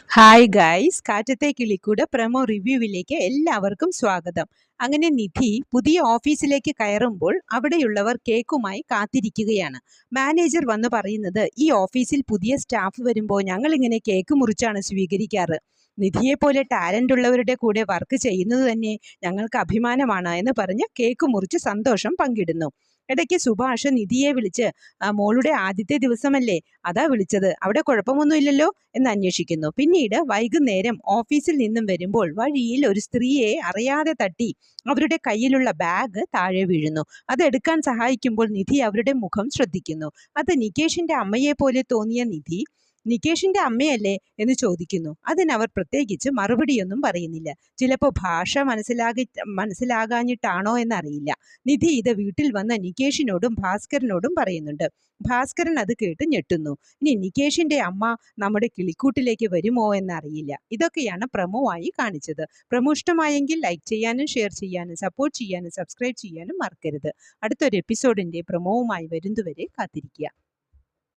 Hi guys, കാറ്റത്തെ കിളിക്കൂട് promo റിവ്യൂവിലേക്ക് എല്ലാവർക്കും സ്വാഗതം. അങ്ങനെ നിധി പുതിയ ഓഫീസിലേക്ക് കയറുമ്പോൾ അവിടെയുള്ളവർ കേക്കുമായി കാത്തിരിക്കുകയാണ്. മാനേജർ വന്ന് പറയുന്നത്, ഈ ഓഫീസിൽ പുതിയ സ്റ്റാഫ് വരുമ്പോൾ ഞങ്ങൾ ഇങ്ങനെ കേക്ക് മുറിച്ചാണ് സ്വീകരിക്കാറ്. നിധിയെപ്പോലെ ടാലൻ്റ് ഉള്ളവരുടെ കൂടെ വർക്ക് ചെയ്യുന്നത് തന്നെ ഞങ്ങൾക്ക് അഭിമാനമാണ് എന്ന് പറഞ്ഞ് കേക്ക് മുറിച്ച് സന്തോഷം പങ്കിടുന്നു. ഇടയ്ക്ക് സുഭാഷ് നിധിയെ വിളിച്ച്, മോളുടെ ആദ്യത്തെ ദിവസമല്ലേ, അതാ വിളിച്ചത്, അവിടെ കുഴപ്പമൊന്നുമില്ലല്ലോ എന്ന് അന്വേഷിക്കുന്നു. പിന്നീട് വൈകുന്നേരം ഓഫീസിൽ നിന്നും വരുമ്പോൾ വഴിയിൽ ഒരു സ്ത്രീയെ അറിയാതെ തട്ടി അവരുടെ കയ്യിലുള്ള ബാഗ് താഴെ വീഴുന്നു. അതെടുക്കാൻ സഹായിക്കുമ്പോൾ നിധി അവരുടെ മുഖം ശ്രദ്ധിക്കുന്നു. അത് നികേഷിന്റെ അമ്മയെ പോലെ തോന്നിയ നിധി, നികേഷിന്റെ അമ്മയല്ലേ എന്ന് ചോദിക്കുന്നു. അതിനവർ പ്രത്യേകിച്ച് മറുപടിയൊന്നും പറയുന്നില്ല. ചിലപ്പോൾ ഭാഷ മനസ്സിലാകാഞ്ഞിട്ടാണോ എന്നറിയില്ല. നിധി ഇത് വീട്ടിൽ വന്ന നികേഷിനോടും ഭാസ്കരനോടും പറയുന്നുണ്ട്. ഭാസ്കരൻ അത് കേട്ട് ഞെട്ടുന്നു. ഇനി നികേഷിന്റെ അമ്മ നമ്മുടെ കിളിക്കൂട്ടിലേക്ക് വരുമോ എന്നറിയില്ല. ഇതൊക്കെയാണ് പ്രമോ ആയി കാണിച്ചത്. പ്രമോ ഇഷ്ടമായെങ്കിൽ ലൈക്ക് ചെയ്യാനും ഷെയർ ചെയ്യാനും സപ്പോർട്ട് ചെയ്യാനും സബ്സ്ക്രൈബ് ചെയ്യാനും മറക്കരുത്. അടുത്തൊരു എപ്പിസോഡിന്റെ പ്രമോവുമായി വരുന്നതുവരെ കാത്തിരിക്കുക.